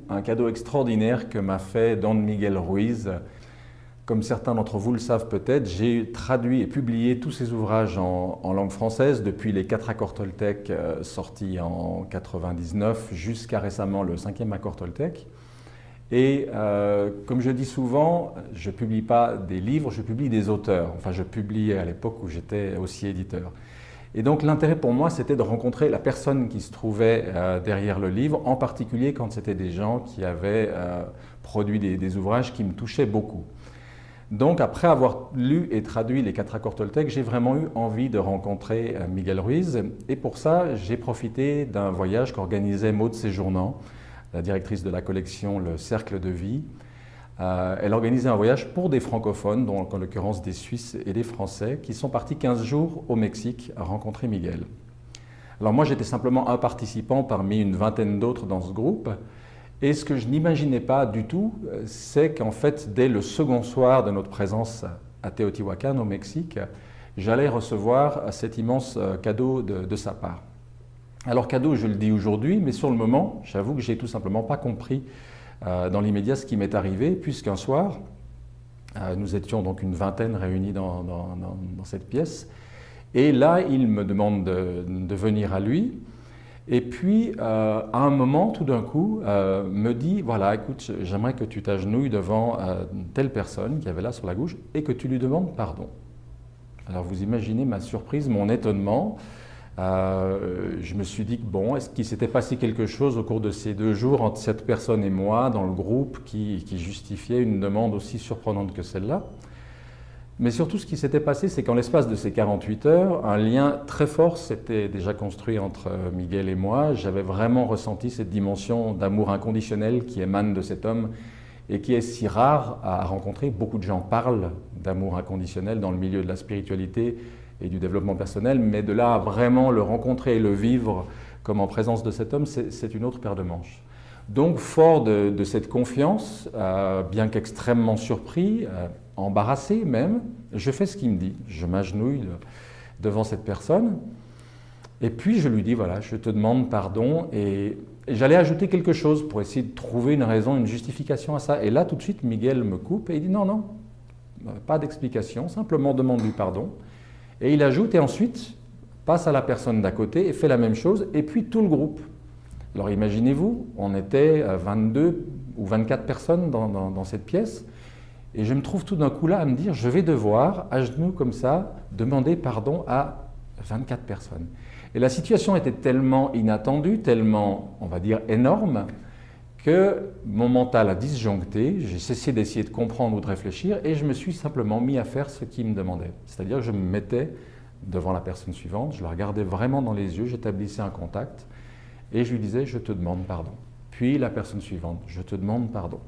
un cadeau extraordinaire que m'a fait Don Miguel Ruiz. Comme certains d'entre vous le savent peut-être, j'ai traduit et publié tous ses ouvrages en langue française, depuis les 4 accords Toltec sortis en 99 jusqu'à récemment le 5e accord Toltec. Et comme je dis souvent, je ne publie pas des livres, je publie des auteurs. Enfin, je publiais à l'époque où j'étais aussi éditeur. Et donc l'intérêt pour moi, c'était de rencontrer la personne qui se trouvait derrière le livre, en particulier quand c'était des gens qui avaient produit des ouvrages qui me touchaient beaucoup. Donc après avoir lu et traduit les 4 accords Toltec, j'ai vraiment eu envie de rencontrer Miguel Ruiz. Et pour ça, j'ai profité d'un voyage qu'organisait Maud Séjournant, la directrice de la collection Le Cercle de Vie. Elle organisait un voyage pour des francophones, donc en l'occurrence des Suisses et des Français, qui sont partis 15 jours au Mexique à rencontrer Miguel. Alors moi, j'étais simplement un participant parmi une vingtaine d'autres dans ce groupe. Et ce que je n'imaginais pas du tout, c'est qu'en fait, dès le second soir de notre présence à Teotihuacan, au Mexique, j'allais recevoir cet immense cadeau de sa part. Alors cadeau, je le dis aujourd'hui, mais sur le moment, j'avoue que j'ai tout simplement pas compris dans l'immédiat ce qui m'est arrivé, puisqu'un soir, nous étions donc une vingtaine réunis dans cette pièce, et là, il me demande de venir à lui, et puis à un moment, tout d'un coup, me dit, voilà, écoute, j'aimerais que tu t'agenouilles devant telle personne qui avait là sur la gauche, et que tu lui demandes pardon. Alors vous imaginez ma surprise, mon étonnement. Je me suis dit que bon, est-ce qu'il s'était passé quelque chose au cours de ces 2 jours entre cette personne et moi dans le groupe qui justifiait une demande aussi surprenante que celle-là? Mais surtout, ce qui s'était passé, c'est qu'en l'espace de ces 48 heures, un lien très fort s'était déjà construit entre Miguel et moi. J'avais vraiment ressenti cette dimension d'amour inconditionnel qui émane de cet homme et qui est si rare à rencontrer. Beaucoup de gens parlent d'amour inconditionnel dans le milieu de la spiritualité et du développement personnel, mais de là à vraiment le rencontrer et le vivre comme en présence de cet homme, c'est une autre paire de manches. Donc, fort de cette confiance, bien qu'extrêmement surpris, embarrassé même, je fais ce qu'il me dit. Je m'agenouille devant cette personne, et puis je lui dis, voilà, je te demande pardon, et j'allais ajouter quelque chose pour essayer de trouver une raison, une justification à ça. Et là, tout de suite, Miguel me coupe et il dit, non, non, pas d'explication, simplement demande-lui pardon. Et il ajoute, et ensuite passe à la personne d'à côté et fait la même chose, et puis tout le groupe. Alors imaginez-vous, on était 22 ou 24 personnes dans cette pièce, et je me trouve tout d'un coup là à me dire, je vais devoir, à genoux comme ça, demander pardon à 24 personnes. Et la situation était tellement inattendue, tellement, on va dire, énorme, que mon mental a disjoncté, j'ai cessé d'essayer de comprendre ou de réfléchir, et je me suis simplement mis à faire ce qu'il me demandait. C'est-à-dire que je me mettais devant la personne suivante, je la regardais vraiment dans les yeux, j'établissais un contact, et je lui disais « je te demande pardon ». Puis la personne suivante « je te demande pardon ».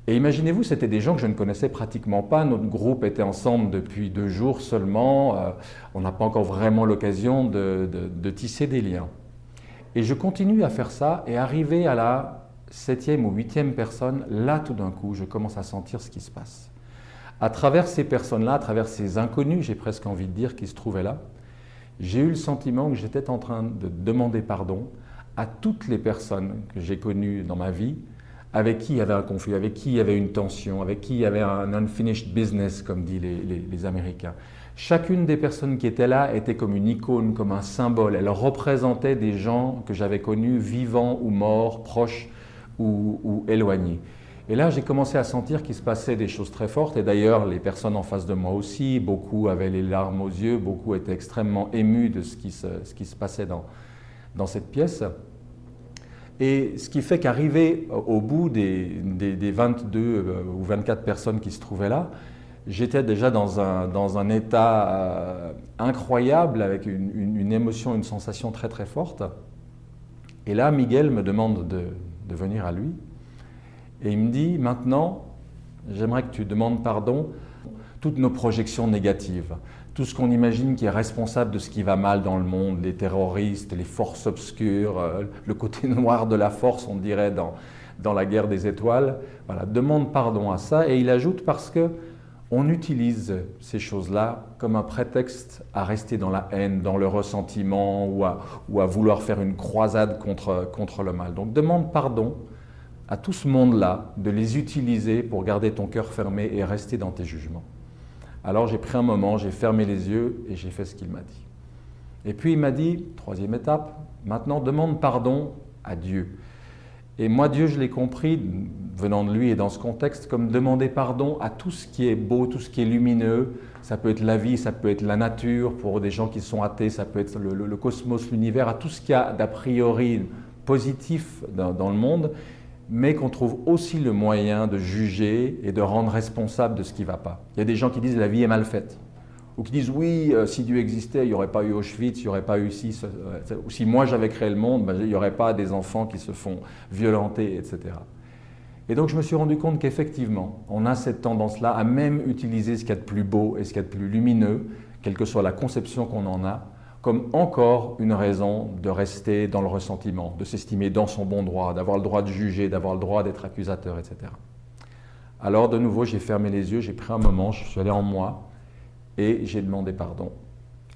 Et imaginez-vous, c'était des gens que je ne connaissais pratiquement pas, notre groupe était ensemble depuis 2 jours seulement, on n'a pas encore vraiment l'occasion de tisser des liens. Et je continue à faire ça, et arrivé à la 7e ou 8e personne, là tout d'un coup, je commence à sentir ce qui se passe. À travers ces personnes-là, à travers ces inconnus, j'ai presque envie de dire, qui se trouvaient là, j'ai eu le sentiment que j'étais en train de demander pardon à toutes les personnes que j'ai connues dans ma vie, avec qui il y avait un conflit, avec qui il y avait une tension, avec qui il y avait un unfinished business, comme disent les Américains. Chacune des personnes qui étaient là était comme une icône, comme un symbole. Elle représentait des gens que j'avais connus, vivants ou morts, proches ou éloignés. Et là, j'ai commencé à sentir qu'il se passait des choses très fortes. Et d'ailleurs, les personnes en face de moi aussi, beaucoup avaient les larmes aux yeux, beaucoup étaient extrêmement émus de ce qui se passait dans cette pièce. Et ce qui fait qu'arrivé au bout des 22 ou 24 personnes qui se trouvaient là, j'étais déjà dans un état incroyable, avec une émotion, une sensation très très forte. Et là, Miguel me demande de venir à lui. Et il me dit, maintenant, j'aimerais que tu demandes pardon toutes nos projections négatives, tout ce qu'on imagine qui est responsable de ce qui va mal dans le monde, les terroristes, les forces obscures, le côté noir de la force, on dirait dans la guerre des étoiles. Voilà, demande pardon à ça. Et il ajoute, parce que on utilise ces choses-là comme un prétexte à rester dans la haine, dans le ressentiment ou à vouloir faire une croisade contre le mal. Donc demande pardon à tout ce monde-là, de les utiliser pour garder ton cœur fermé et rester dans tes jugements. Alors j'ai pris un moment, j'ai fermé les yeux et j'ai fait ce qu'il m'a dit. Et puis il m'a dit, troisième étape, maintenant demande pardon à Dieu. Et moi, Dieu, je l'ai compris, venant de lui et dans ce contexte, comme demander pardon à tout ce qui est beau, tout ce qui est lumineux. Ça peut être la vie, ça peut être la nature, pour des gens qui sont athées, ça peut être le cosmos, l'univers, à tout ce qu'il y a d'a priori positif dans le monde, mais qu'on trouve aussi le moyen de juger et de rendre responsable de ce qui ne va pas. Il y a des gens qui disent la vie est mal faite. Ou qui disent oui, si Dieu existait, il n'y aurait pas eu Auschwitz, il n'y aurait pas eu ou si moi j'avais créé le monde, ben, il n'y aurait pas des enfants qui se font violenter, etc. Et donc je me suis rendu compte qu'effectivement, on a cette tendance-là à même utiliser ce qu'il y a de plus beau et ce qu'il y a de plus lumineux, quelle que soit la conception qu'on en a, comme encore une raison de rester dans le ressentiment, de s'estimer dans son bon droit, d'avoir le droit de juger, d'avoir le droit d'être accusateur, etc. Alors de nouveau, j'ai fermé les yeux, j'ai pris un moment, je suis allé en moi, et j'ai demandé pardon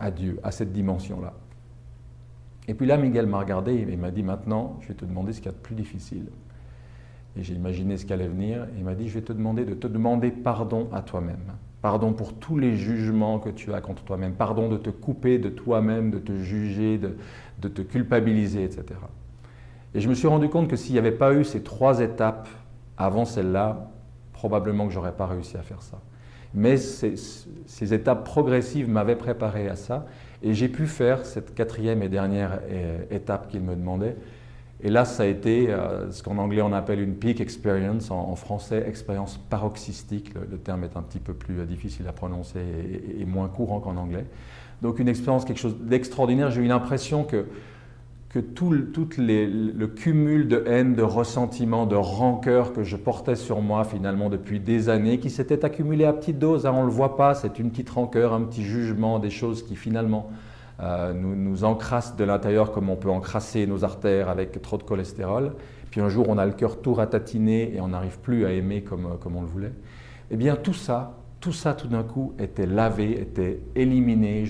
à Dieu, à cette dimension-là. Et puis là, Miguel m'a regardé et il m'a dit, maintenant, je vais te demander ce qu'il y a de plus difficile. Et j'ai imaginé ce qui allait venir. Et il m'a dit, je vais te demander de te demander pardon à toi-même. Pardon pour tous les jugements que tu as contre toi-même. Pardon de te couper de toi-même, de te juger, de te culpabiliser, etc. Et je me suis rendu compte que s'il n'y avait pas eu ces 3 étapes avant celle-là, probablement que je n'aurais pas réussi à faire ça. Mais ces étapes progressives m'avaient préparé à ça et j'ai pu faire cette 4e et dernière étape qu'il me demandait. Et là, ça a été ce qu'en anglais on appelle une peak experience, en français expérience paroxystique. Le terme est un petit peu plus difficile à prononcer et moins courant qu'en anglais. Donc une expérience, quelque chose d'extraordinaire. J'ai eu l'impression que tout le cumul de haine, de ressentiment, de rancœur que je portais sur moi finalement depuis des années, qui s'était accumulé à petite dose, hein, on ne le voit pas, c'est une petite rancœur, un petit jugement, des choses qui finalement nous encrassent de l'intérieur comme on peut encrasser nos artères avec trop de cholestérol. Puis un jour on a le cœur tout ratatiné et on n'arrive plus à aimer comme on le voulait. Eh bien tout ça tout d'un coup était lavé, était éliminé,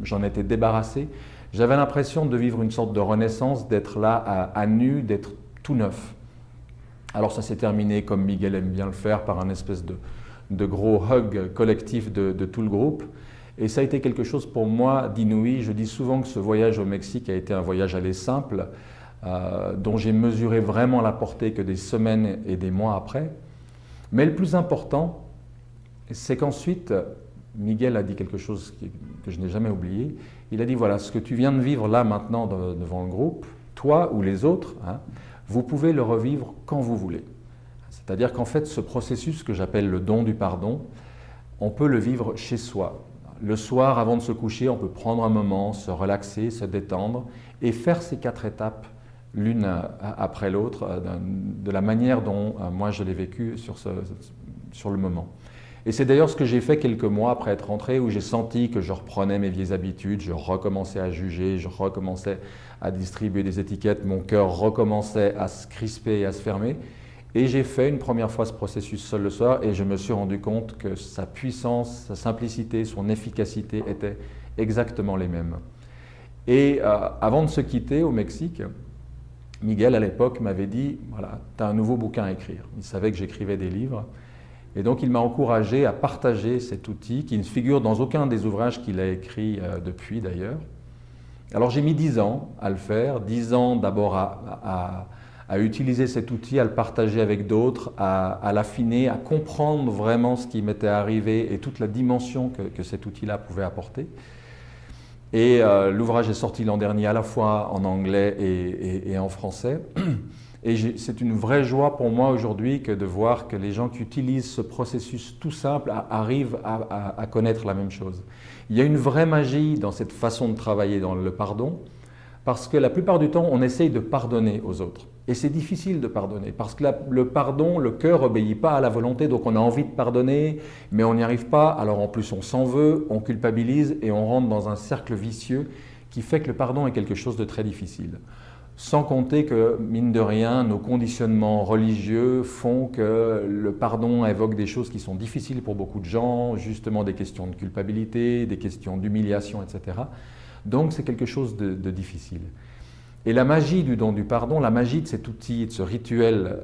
j'en étais débarrassé. J'avais l'impression de vivre une sorte de renaissance, d'être là à nu, d'être tout neuf. Alors ça s'est terminé, comme Miguel aime bien le faire, par un espèce de gros hug collectif de tout le groupe. Et ça a été quelque chose pour moi d'inouï. Je dis souvent que ce voyage au Mexique a été un voyage aller simple, dont j'ai mesuré vraiment la portée que des semaines et des mois après. Mais le plus important, c'est qu'ensuite, Miguel a dit quelque chose que je n'ai jamais oublié. Il a dit, voilà, ce que tu viens de vivre là maintenant devant le groupe, toi ou les autres, hein, vous pouvez le revivre quand vous voulez. C'est-à-dire qu'en fait, ce processus que j'appelle le don du pardon, on peut le vivre chez soi. Le soir, avant de se coucher, on peut prendre un moment, se relaxer, se détendre et faire ces 4 étapes l'une après l'autre de la manière dont moi je l'ai vécu sur le moment. Et c'est d'ailleurs ce que j'ai fait quelques mois après être rentré, où j'ai senti que je reprenais mes vieilles habitudes, je recommençais à juger, je recommençais à distribuer des étiquettes, mon cœur recommençait à se crisper et à se fermer. Et j'ai fait une première fois ce processus seul le soir et je me suis rendu compte que sa puissance, sa simplicité, son efficacité étaient exactement les mêmes. Et avant de se quitter au Mexique, Miguel à l'époque m'avait dit, voilà, tu as un nouveau bouquin à écrire. Il savait que j'écrivais des livres. Et donc il m'a encouragé à partager cet outil qui ne figure dans aucun des ouvrages qu'il a écrits depuis d'ailleurs. Alors j'ai mis 10 ans à le faire, 10 ans d'abord à utiliser cet outil, à le partager avec d'autres, à l'affiner, à comprendre vraiment ce qui m'était arrivé et toute la dimension que cet outil-là pouvait apporter. Et l'ouvrage est sorti l'an dernier à la fois en anglais et en français. Et c'est une vraie joie pour moi aujourd'hui que de voir que les gens qui utilisent ce processus tout simple arrivent à connaître la même chose. Il y a une vraie magie dans cette façon de travailler dans le pardon, parce que la plupart du temps, on essaye de pardonner aux autres. Et c'est difficile de pardonner, parce que le pardon, le cœur n'obéit pas à la volonté, donc on a envie de pardonner, mais on n'y arrive pas, alors en plus on s'en veut, on culpabilise et on rentre dans un cercle vicieux qui fait que le pardon est quelque chose de très difficile. Sans compter que, mine de rien, nos conditionnements religieux font que le pardon évoque des choses qui sont difficiles pour beaucoup de gens, justement des questions de culpabilité, des questions d'humiliation, etc. Donc c'est quelque chose de difficile. Et la magie du don du pardon, la magie de cet outil, de ce rituel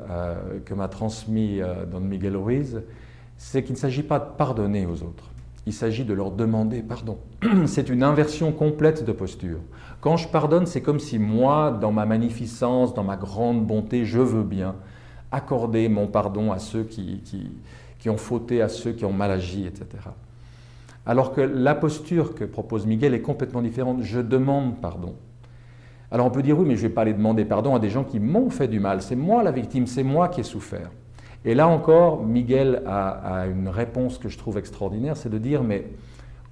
que m'a transmis Don Miguel Ruiz, c'est qu'il ne s'agit pas de pardonner aux autres, il s'agit de leur demander pardon. C'est une inversion complète de posture. Quand je pardonne, c'est comme si moi, dans ma magnificence, dans ma grande bonté, je veux bien accorder mon pardon à ceux qui ont fauté, à ceux qui ont mal agi, etc. Alors que la posture que propose Miguel est complètement différente. Je demande pardon. Alors on peut dire oui, mais je ne vais pas aller demander pardon à des gens qui m'ont fait du mal. C'est moi la victime, c'est moi qui ai souffert. Et là encore, Miguel a une réponse que je trouve extraordinaire, c'est de dire, mais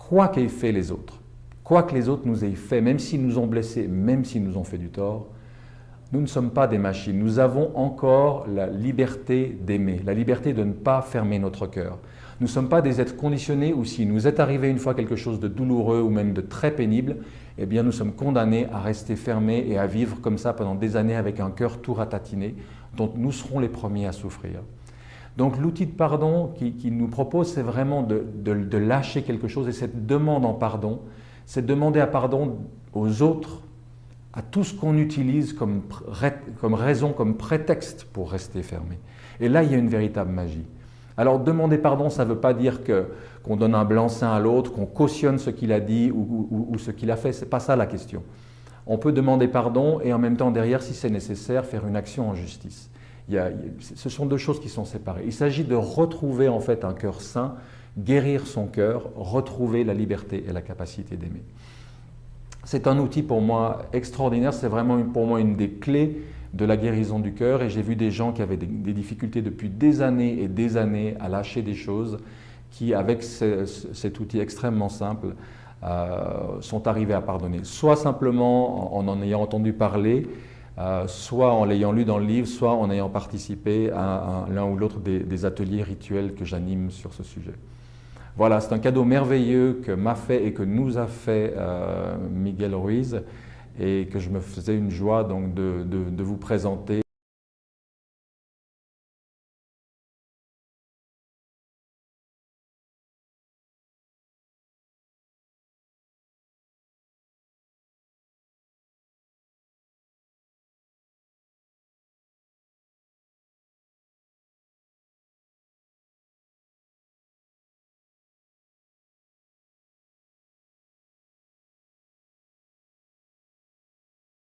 quoi qu'aient fait les autres, quoi que les autres nous aient fait, même s'ils nous ont blessés, même s'ils nous ont fait du tort, nous ne sommes pas des machines. Nous avons encore la liberté d'aimer, la liberté de ne pas fermer notre cœur. Nous ne sommes pas des êtres conditionnés où s'il nous est arrivé une fois quelque chose de douloureux ou même de très pénible, eh bien nous sommes condamnés à rester fermés et à vivre comme ça pendant des années avec un cœur tout ratatiné, dont nous serons les premiers à souffrir. Donc l'outil de pardon qu'il nous propose, c'est vraiment de lâcher quelque chose, et cette demande en pardon, c'est de demander à pardon aux autres, à tout ce qu'on utilise comme raison, comme prétexte pour rester fermé. Et là, il y a une véritable magie. Alors demander pardon, ça ne veut pas dire qu'on donne un blanc-seing à l'autre, qu'on cautionne ce qu'il a dit ou ce qu'il a fait, ce n'est pas ça la question. On peut demander pardon et en même temps derrière, si c'est nécessaire, faire une action en justice. Ce sont deux choses qui sont séparées. Il s'agit de retrouver en fait un cœur sain, guérir son cœur, retrouver la liberté et la capacité d'aimer. C'est un outil pour moi extraordinaire, c'est vraiment pour moi une des clés de la guérison du cœur, et j'ai vu des gens qui avaient des difficultés depuis des années et des années à lâcher des choses qui, avec cet outil extrêmement simple, sont arrivés à pardonner. Soit simplement en ayant entendu parler, soit en l'ayant lu dans le livre, soit en ayant participé à l'un ou l'autre des ateliers rituels que j'anime sur ce sujet. Voilà, c'est un cadeau merveilleux que m'a fait et que nous a fait Miguel Ruiz, et que je me faisais une joie donc de vous présenter